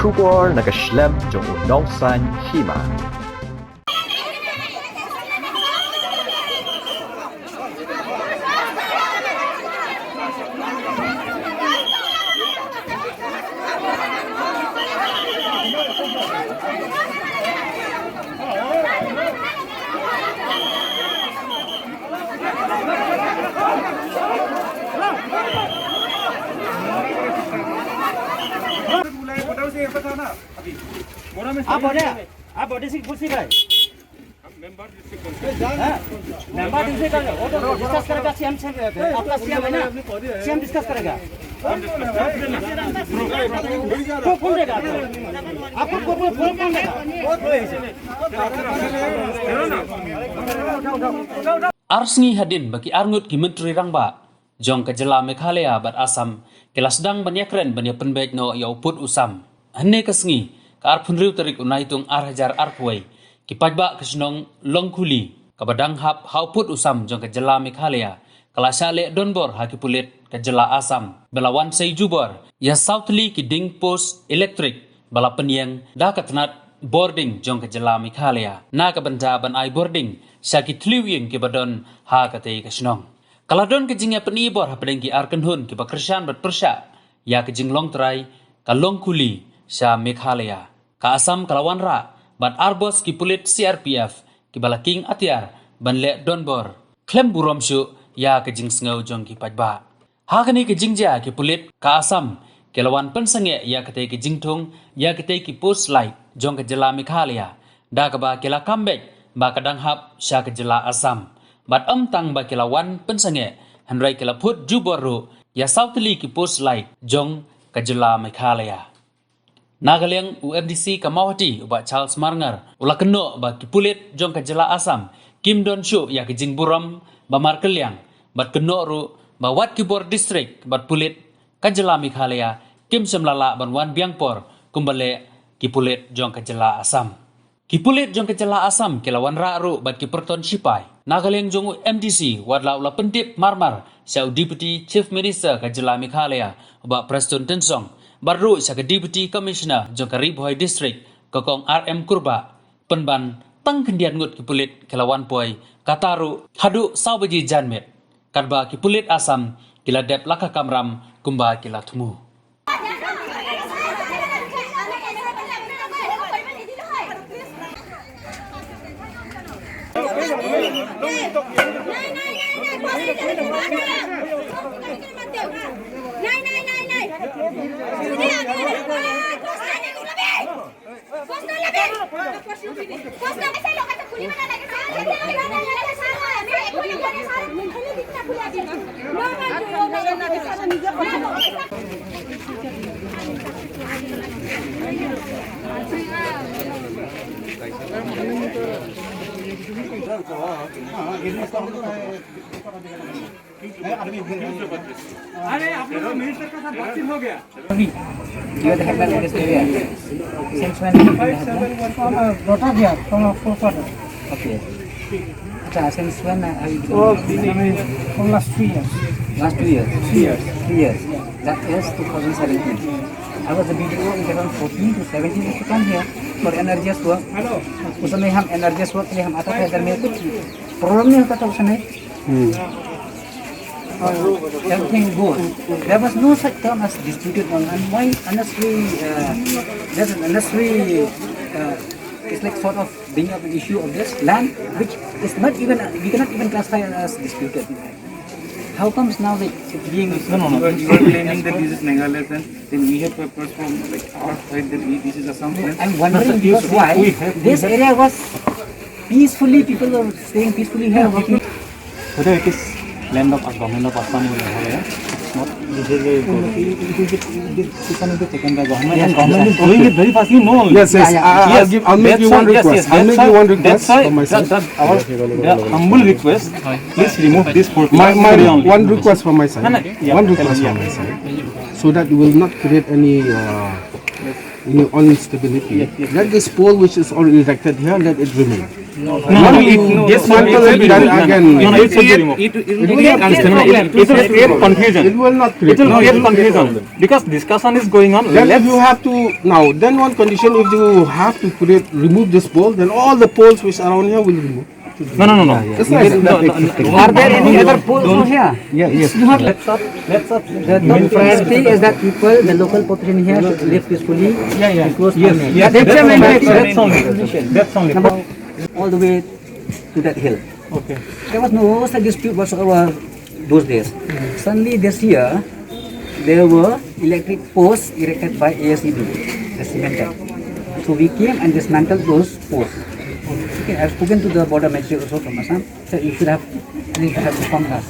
Shubor nagaslem jong unongsan hima. आप बॉडी से कुछ है मेंबर डिस्कस करेगा वो तो डिस्कस करेगा सीएम से अपना सीएम है ना सीएम डिस्कस करेगा को कौन देगा आपको कौन देगा Arsngi hadin bagi arngut ki menteri rangba jong ke jela Meghalaya bat Asam kelasdang banyakren banya penbaik no ya uput usam hanne kasngi ka arpun riu tarik unai tung arhajar arpuai ki pajba kesnong longkuli ka badang hap hauput usam jong ke jela Meghalaya kalasale donbor haki pulit ke jela Asam belawan sei jubor ya southly ki ding post electric bala penyang da katnat boarding jong ke jela Meghalaya na ka benda ban ai boarding syaki tliwing ki badon ha katei kesnong kaladon ke jingya penibor ha pedeng ki arkan hun ki bakrsan bat persya ya ke jinglong trai ka longkuli sya Meghalaya ka Asam kalawan ra bat arbos ki pulit CRPF ki balaking atiar ban le donbor klem burom syu ya ke jing sngau jong ki pajba ha kani ke jingja ki pulit ka Asam kelawan pensange ya katei ki jingtung ya katei ki post light jong ke jela Meghalaya da ka ba kela comeback ba kadang hap sya ke jela Asam bat tang ba kelawan pensange hanrai kela put juboru ya southly ki post light jong ke jela Meghalaya Nagaleng UMDC Kamawati uba Charles Marngar ula keno ba kipulit jong ke jela Asam Kim Don Shu ya ke jing buram ba Markeliang bat keno ru ba Wat Kibor district bat pulit ke jela Meghalaya Kim Semlala ban Wan Biangpor kumbale kipulit jong ke jela Asam kipulit jong ke jela Asam kelawan ra ru bat kiperton sipai Nagaleng jong UMDC wadla ula pendip marmar sa deputy chief minister ke jela Meghalaya uba Preston Tensong baru sa deputy commissioner jong ke Riboy district kokong RM Kurba penban tang kendian ngut kipulit kelawan poi kataru hadu saubaji janmet kadba kipulit Asam kila dep laka kamram kumba kila tumu अरे आप लोग मिनिस्टर का साथ बातचीत हो गया You are the headman in this area. Since when? 571 brought up here from a forefather. Okay. Since when are you From last 3 years. Last 2 years? 3 years. 3 years. That is 2017. I was a BDO in 2014 to 17 to come here for energies work. Hello. उस समय हम energies work के लिए हम आता था घर में कुछ प्रॉब्लम नहीं होता था उस समय everything good. There was no such term as disputed on and why unnecessary there's an unnecessary it's like sort of bring up an issue of this land which is not even we cannot even classify it as disputed. How comes now that it's being No. You are claiming that this is Meghalaya land, then we have papers from like our side that this is Assam land. I'm wondering because why this area was peacefully people were staying peacefully here working. Whether it is land of government of Assam or Meghalaya, it's not. It can be taken by government. Yes, And government is exactly. doing it very fast. You know. Yes. I'll make you one request. I'll make you one request That's why from my side. our humble request. Please remove this for One request from my side. Yeah, One request from my side. So that you will not create any instability. Let this pole which is already erected here, let it remain. Once you dismantle it, then again, it will not create. confusion because discussion is going on. Then if you have to now, then one condition, if you have to remove this pole, then all the poles which are around here will remove. No. It's nice. Are there any other poles over here? Yes. Let's stop. The top priority is that people, the local population here should live peacefully. Close farming. That's only. All the way to that hill. Okay. There was no such dispute whatsoever those days. Suddenly this year, there were electric posts erected by ASEB, the cemented. So we came and dismantled those posts. Okay, I've spoken to the border magistrate also from Assam. Said you should have informed us.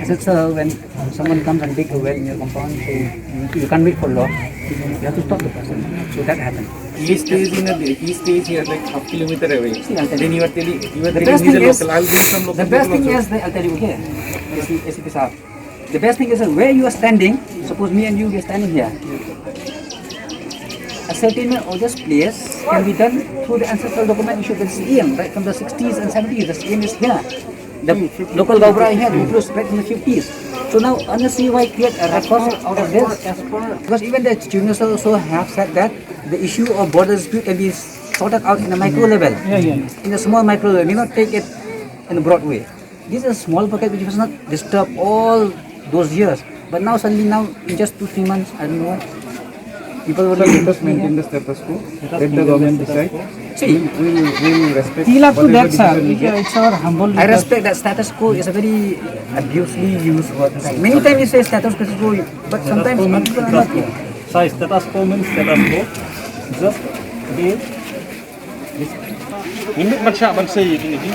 I said, sir, when someone comes and dig a well in your compound, so you can't wait for law. You have to stop the person. So that happened. He stays here like half kilometer away. See, I'll tell Then you. you are telling The best me thing the is, local. I'll bring some local. the best thing people is, that I'll tell you here, ACP Saab. The best thing is that where you are standing, suppose me and you are standing here, a settlement of this place can be done through the ancestral document issued by the CM, right from the 60s and 70s. The CM is here. The local Gawra here includes right from the 50s. So now, honestly, why create a record out of this? Because even the students also have said that the issue of border dispute can be sorted out in a micro level. In a small micro level, we not take it in a broad way. This is a small pocket which was not disturbed all those years. But now suddenly in just 2-3 months, I don't know why. People will let us maintain the status quo. Let the government decide. See, We will respect. Till up to whatever that, sir. decision we get. It's our humble I respect that status quo is a very abusively used word. Many times you say status quo, but sometimes people are not here. Size status quo means status quo. Just again. Ini mansya bangsa ini yo.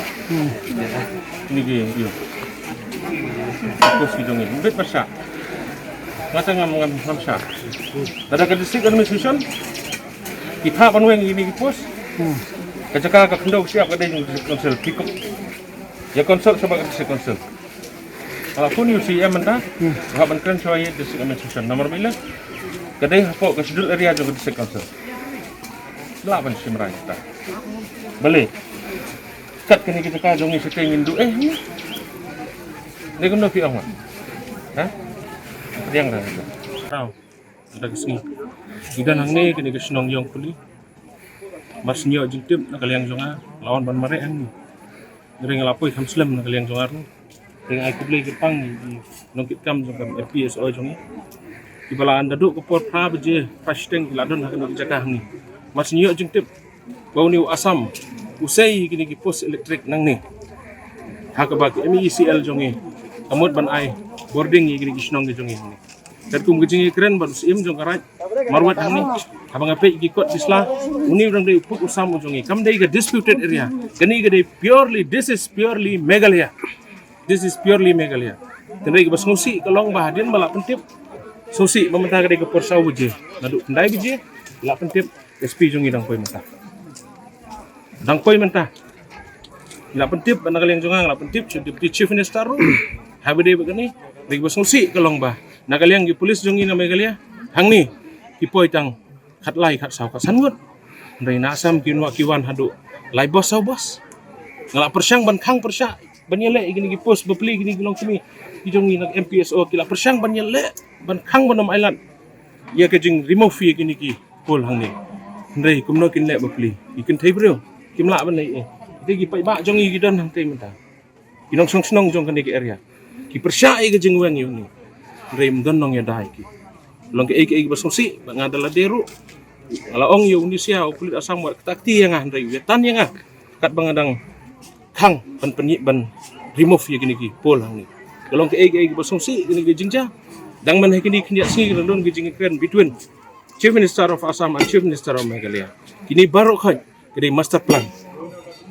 Terus hidung ini, ini mansya. Masa ngam mansya. Ada ke district administration, kita panweng ini pos. Kecaka ke kendau siap ada yang konsel pikuk. Ya konsel sebab district konsel. Kalau pun UCM mentah, haban keren cuai district administration. Nomor bila, kadai hapok ke schedule area juga district konsel. Lapan si merai kita. Boleh. Kat kini kita kajong isi ingin du ni. Dia kena pi awak. Hah? Yang dah. Tahu. Ada kesini. Idan hang ni kini kesenong yang puli. Mas nyo jintip nak kaliang jonga lawan ban mare ang ni. Ring lapoi Muslim nak kaliang jonga ru. Ring aku beli Jepang ni nongkit kam jong FPSO jong ni. Ibalaan daduk ke por pra beje fasting ladon nak kena jaga hang ni. Mas nyo jintip bau ni Assam usai kini ki pos elektrik nang ni. Hak bagi MECL jong ni. Amut ban ai boarding ni kini kisnong jong ni. Dan kum gejing keren ban sim jong karat marwat hang ni. Abang ape ikut bisla uni orang dari put usam jong ni. Kam dai ke disputed area. Kini ke this is purely Meghalaya. This is purely Meghalaya. Tendai ke basngusi ke long bahadin balak pentip. Susi mementah ke por sau je. Naduk pendai bije balak pentip SP jong ni dang poi mentah. Dang poi mentah. Balak pentip anak kalian jongang balak pentip deputy chief minister ru. Habis begini, bagi basngusi ke long bah. Nak kalian di polis jong ni na Meghalaya. Hang ni kipoi tang kat lai kat sau kat sangut. Dari nasam kinwa kiwan hadu lai bos sau bos. Ngalak persyang ban khang persyak ban yele gini gi pos bepli gini gilong kini. Kijong ni nak MPSO kila persyang ban yele ban khang ban island. Ya ke jing remove fee gini ki pol hang ni. Ndai kumno kin le bepli. Ikin thai bro. Kimla ban lai. Ti gi pai ba jong gi don hang tai menta. Kinong song snong jong kan ki area. Ki persyak ke jing weng yu ni. Ndai mdon nong ya dai ki. Long ke basongsi ngadala deru. Alaong yu Indonesia kulit asam buat ketakti yang ndai wetan yang kat bangadang khang ban penyi ban remove ya gini ki pol hang ni. Kalau ke basongsi gini ge jingja dang man kini kini singi don ge jing kren between Chief Minister of Assam and Chief Minister of Meghalaya. Kini baru kan kedai master plan.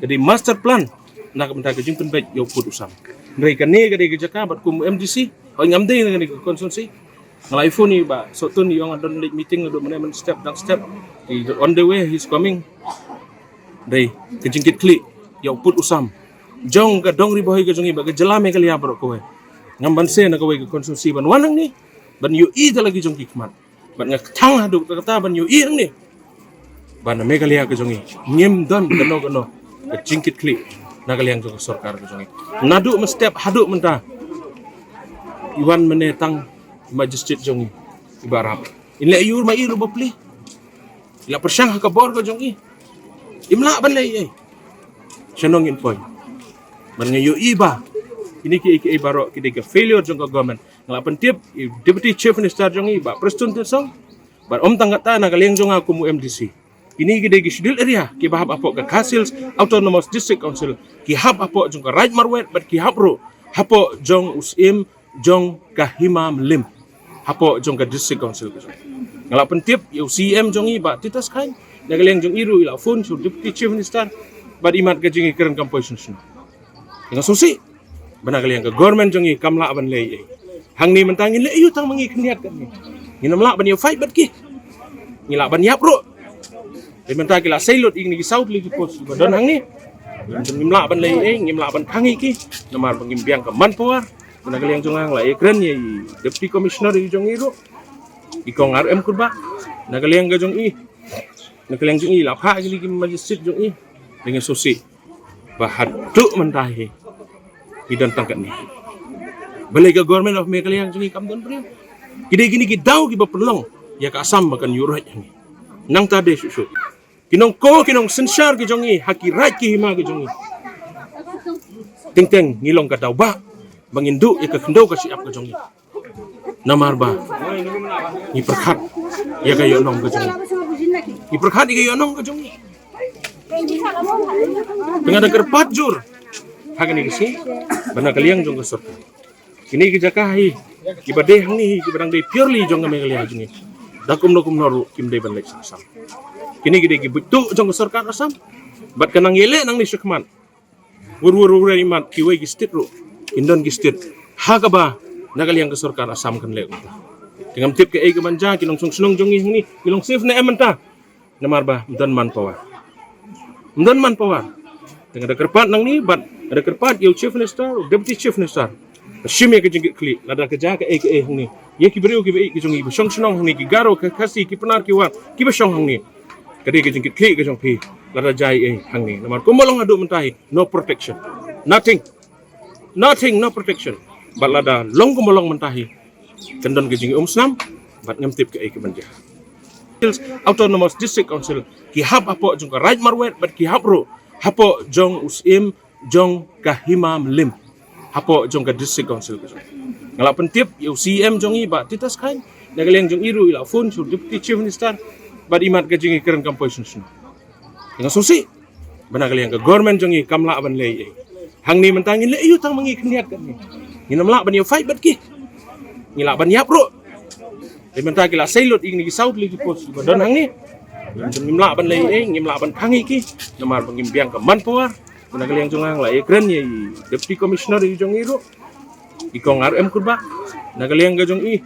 Kedai master plan nak benda ke jing pen baik yo put usam. Ndai kan ni kedai ge jaka bat kum MDC hoi ngamdei dengan ke konsumsi. Ngalai phone ni ba sotun yang ada meeting ada mana step dan step on the way he's coming. Dai kejingkit klik ya put usam. Jong ka dong ri boy ka jongi ba ke jela Meghalaya bro ko. Ngamban se na ko ke konsumsi ban wanang ni ban yu i lagi jong hikmat. Ban ngak thang hadu kata ban yu i ni. Ban Meghalaya ka jongi ngem don kano ke jingkit klik nagaliang jong sarkar ke jongi nadu mestep haduk mentah iwan menetang majistit jongi ibarap inle yur ma iru bapli ila persyang ka bor ke jongi imla ban lay senong in point man ngayo iba ini ki ibaro ki de failure jong government ngalapan tip deputy chief minister jong iba prestun song bar om tanggata nagaliang jong aku mu MDC ini ki de schedule area ki bahab apo ka Kasils autonomous district council ki hab apo jong ka right marwet but ki habro hapo jong usim jong ka himam lim hapo jong ka district council ngalapan tip yu CM jong iba titas kain nagaliang jong iru ila phone sur deputy chief minister bad imat ka jing keren composition dengan susi banagaliang ka government jong i kamla ban lay hang ni mentangin le yu tang mangi kniat kan ni nginamla ban yu fight bat ki ngila ban yap ro Dimana kita sailot ingin di south lagi pos badan hang ni, ngimla ban lay ngimla ban kangi ki, namar pengimpiang ke manpower, banagaliang jong hang lay keren ye deputy commissioner di jong iru, ikong RM kurba, nagaliang ga jong i, nagaliang jong i lapha lagi majlis jong i, dengan susi, bahaduk mentahi, hidan tangkat ni. Balai ke government of Megaliang jong i kamdon priyo, kini gini kidau kiba perlong, ya ka asam makan yurat yang ni, nang tade susu. Kinong ko kinong sensar ke jongi haki right ki hima ke jongi ting ting ngilong ka daw ba bangindu ya ka kendo ka siap ke jongi namar ba ni perkhat ya kayo nong ke jongi ni perkhat kayo nong ke jongi dengan ada kerpat jur hagani kisi bana kaliang jong kesot kini ki jakahi ki badeh ni ki barang dei purely jong me kaliang jongi dakum noru kim dei ban lek sam kini gede betul jong sarkar asam bat kanang yele nang ni syukman wur imat kiwe ki stit ro indon ki stit hagaba nagaliang ke sarkar asam kan le dengan tip ke ke manja kinong sunong jong ni kilong safe na ementa namar ba mdan man power dengan ada kerpat nang ni bat ada kerpat yo chief minister deputy chief minister shime ke jingit kli lada ke jaga ke ni ye ki beriu ki jong i song sunong ni ki garo ke kasi ki penar ki wan ki besong ni kadi ke jingkit klik ke jong pi lada jai hang ni namar kumolong adu mentahi no protection nothing no protection bat lada long kumolong mentahi kendon ke jingi snam bat ngamtip ke banja autonomous district council ki hab apo jong ka right marwet bat ki habro hapo jong usim jong ka himam lim hapo jong ka district council ngalapan tip yu CM jong i ba titas kain nagaliang jong iru ila phone sur deputy chief minister bad imat ke jingi keren composition dengan susi banagaliang ke government jong i kamla ban lay hang ni mentangin le yu tang mangi kniat kan ni nginamla ban yu fight bat ki ngila ban yap ro dimana kita sailot ingin di south lagi pos badan hang ni ngimla ban lay ngimla ban kangi ki namar pengimpiang ke manpower banagaliang jong hang lay keren ye deputy commissioner di jong iru ikong RM kurba nagaliang ga jong i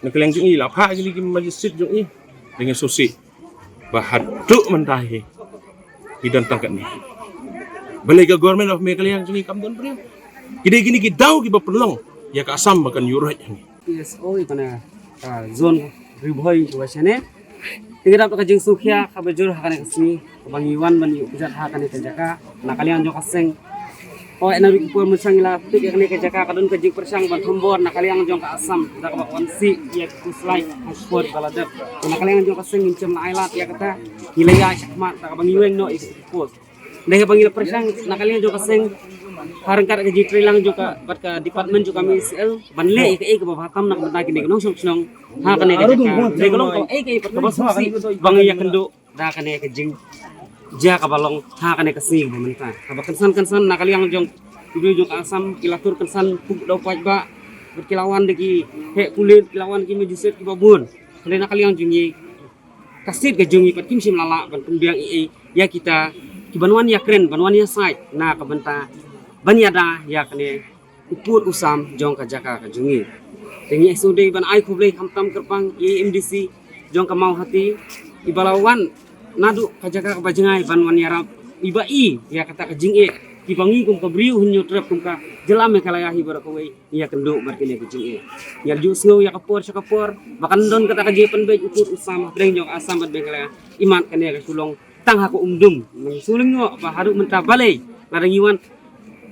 nagaliang jong i lapha lagi majlis jong i dengan susi bahaduk mentahi hidan tangkat ni balai ke government of Megaliang jong i kamdon priyo kini gini kidau kiba perlong ya ka asam makan yurat yang ni PSO ikana zone riboy wasane tinggal ka jing sukhya ka bajur hakane kasni bangiwan ban yu jat hakane ka jaka nakalian jo kaseng o enabi ko musangila tik yakne ka jaka kadon ka jing persang ban thombor nakalian jo ka asam da ka wan si ya kuslai aspor baladap nakalian jo kaseng incem na ailat ya kata hilaya sakma da ka bangiwen no ikos deh bangila persang nakalian jo kaseng harang ka jing trilang jo ka bat ka department jo kami CL banle ke babatam nak bataki ne nong snong hakane ka jaka de golong ko ke perkabasi bangiya kendo da kane ka jing ja ka balong ha kane kasing pemerintah kabakan san nakaliang jong ibu jong asam kilatur kansan pug daw paj ba berkilawan deki he kulit kilawan ki mejuset ki babun kale nakaliang jong yi kasit ke jong pat kim sim lala ban pembiang ya kita ki banwan ya kren banwan ya site na ka benta banyada ya kane uput usam jong ka jaka ka jongi tengi SOD ban ai kuble hamtam kerpang MDC jong ka mau hati ibalawan nadu kajaka kabajengai banwan yarap ibai ya kata kajing kibangi kum kabriu hunyo trap kum ka jelame kalayahi barakawai ya kendo markine kajing ya ju snow ya kapor sakapor bakan don kata kaji penbej ukur usam dreng jong asam bat bengkala iman kane ka sulong tang haku umdum suling ngo ba haru menta balai narangiwan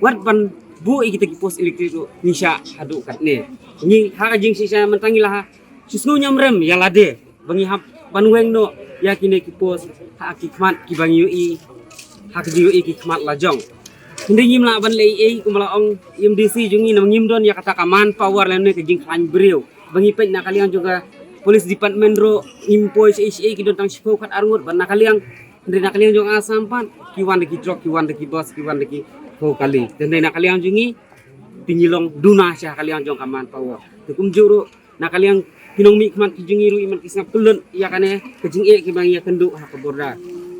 wat ban bu kita ki pos elektrik nisha hadu kat ne ni ha jing sisa mentangi lah susnu nyamrem ya lade bangi hap banweng no ya kini ki pos ha ki khmat ki bangi ui ha ki ui ki khmat la jong hindi nyim la ban lei kumala ong MDC jungi na ngim don ya kata kaman power lene ke jing klan breu bangi pet na kalian juga police department ro impoi CHA ki don tang sipo kat arngut ban na kalian hindi na kalian jong asam pan kiwan de ki drop kiwan de ki boss kiwan de ki ko kali dan na kalian jungi tingilong duna sya kalian jong kaman power tukum juro na kalian kinong mi kman ki jungi ru iman kisna pulun ya kane ke jing ki bang ya kendu ha ke borda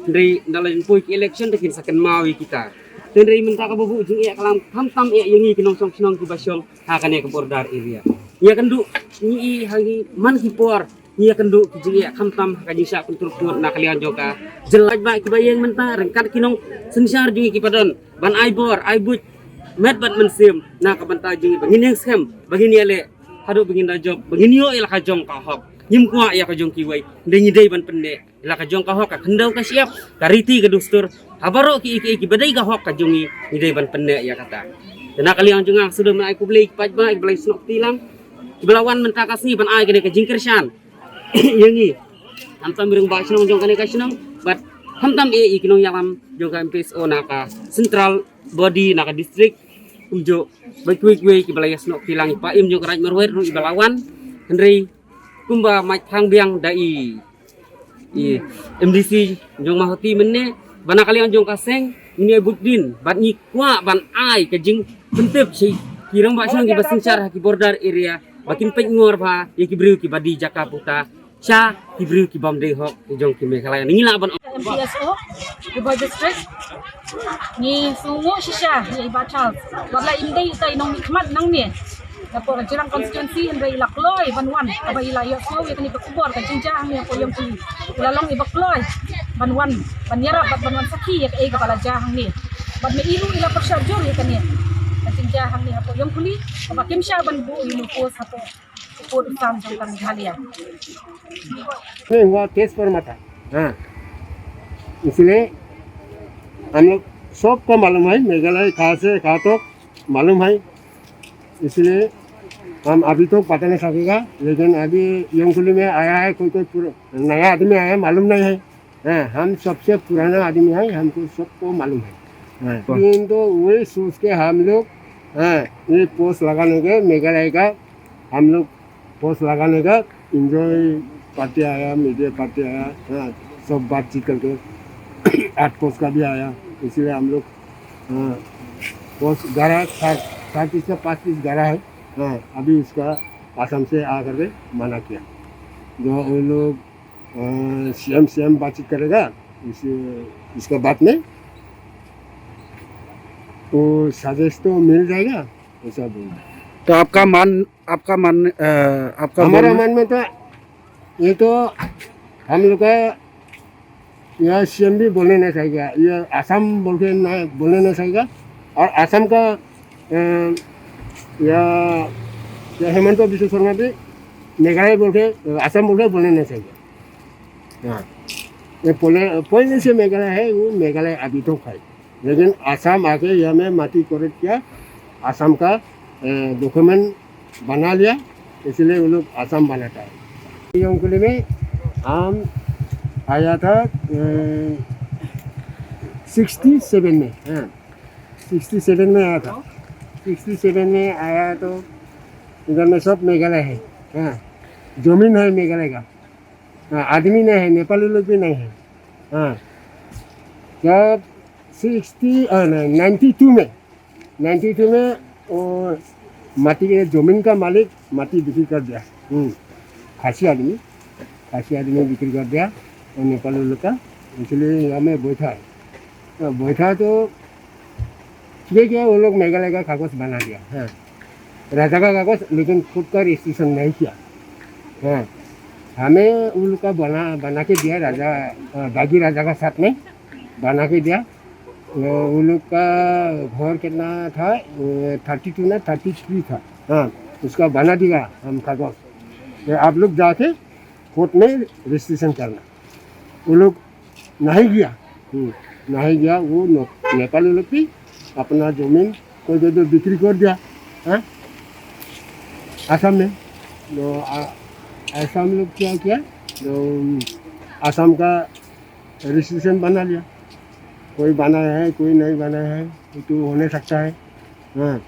ndai dalam poi ki election de kin saken mawi kita dan dari minta ka babu jing kalam tam yengi kinong song kinong ki basyong ha kane ke borda area ya kendu ni hagi man ki por ya kendu ki jing tam ka jing sya kuntur na kalian joka jelaj ba ki bayeng menta rengkat kinong sensyar jungi ki padon ban aibor aibut met bat mensim na ka banta jungi bangin yang scam bangin ale hadu bangin da job bangin yo ila ka jong ka hok nyim kwa ya ka jong ki wai ndai dei ban pende ila ka jong ka hok ka kendau ka siap kariti ka dustur habaro ki badai ka hok ka jungi ni dei ban pende ya kata dan kalian junga sudah mai ku blai paj ba blai snok tilang belawan menta kasni ban ai ka jing kersan yengi antam mirung ba snong jong ka snong bat hamtam kinong yalam juga MPSO naka central body naka district umjo baik ki balaya snok tilang pa im jo raj marwer ru ibalawan henry kumba mai thang biang dai MDC jong mahoti menne bana kalian jong kaseng ini budin ban ni kwa ban ai ke jing pentep si kirang ba snong ki basincar ki border area bakin pengor ba ki briu ki badi jakaputa cha ki briu ki bam dei hok jong ki mekalaya ningila ban MPSO Dubai District ni sungu shisha ya ibatal wala indai tay nong nikmat nang ni dapo jirang constituency indai lakloy banwan aba ila yo so ya kani pakubor kan jinjang ni ko yung ti lalong ibakloy banwan banyara bat banwan saki ya kay kapala jahang ni bad me ilu ila persyajur ya kani kan jinjang ni hapo yung kuli aba kimsha ban bu yung pos hapo put sam jong kan halia नहीं हुआ केस पर मता हाँ इसलिए हम लोग सबको मालूम है मेघालय कहाँ से कहाँ तक मालूम है इसलिए हम अभी तो पता नहीं सकेगा लेकिन अभी यंगकुली में आया है कोई नया आदमी आया है मालूम नहीं है हाँ हम सबसे पुराना आदमी है हमको सबको मालूम है हाँ लेकिन तो वही सोच के हम लोग हाँ ये पोस्ट लगाने के मेघालय का हम लोग पोस्ट लगाने का इंजॉय पार्टी आया मीडिया पार्टी आया हाँ सब बातचीत करके 8 पोस्ट का भी आया इसलिए हम लोग हाँ पोस्ट 30 से 35 गारा है हाँ अभी उसका असम से आकर के मना किया जो वो लोग सीएम बातचीत करेगा इसका बात में तो सजेस्ट तो मिल जाएगा ऐसा बोल तो आपका हमारा मन में तो ये तो हम लोग का यह सीएम भी बोलने नहीं चाहिए ये असम बोल के बोलने नहीं चाहिए और असम का या हेमंत बिश्व शर्मा भी मेघालय बोल के असम बोल के बोलने नहीं चाहिए हाँ ये पहले से मेघालय है वो मेघालय अभी तो है लेकिन असम आके यह में माटी करेक्ट किया असम का डॉक्यूमेंट बना लिया इसलिए वो लोग असम बनाता है यंगकुली में हम आया था 67 में हाँ 67 में आया था 67 में आया तो इधर में सब मेघालय है हाँ जमीन है मेघालय का हाँ आदमी नहीं है नेपाली लोग भी नहीं है हाँ जब 92 में वो माटी के जमीन का मालिक माटी बिक्री कर दिया खासी आदमी बिक्री कर दिया और नेपाली लोग का इसलिए यहाँ में बैठा तो ठीक है वो लोग मेघालय का कागज़ बना दिया हाँ राजा का कागज़ लेकिन खुद का रजिस्ट्रेशन नहीं किया हाँ हमें उन लोग का बना के दिया राजा बागी राजा का साथ में बना के दिया उन लोग का घर कितना था 32 ना 33 था हाँ उसका बना दिया हम कागज़ तो आप लोग जाके कोर्ट में रजिस्ट्रेशन करना वो लोग नहीं किया नहीं गया वो नेपाली लोग भी अपना जमीन कोई तो बिक्री कर दिया हाँ आसाम में तो आसाम लोग क्या किया तो आसाम का रजिस्ट्रेशन बना लिया कोई बनाया है कोई नहीं बनाया है तो होने सकता है हाँ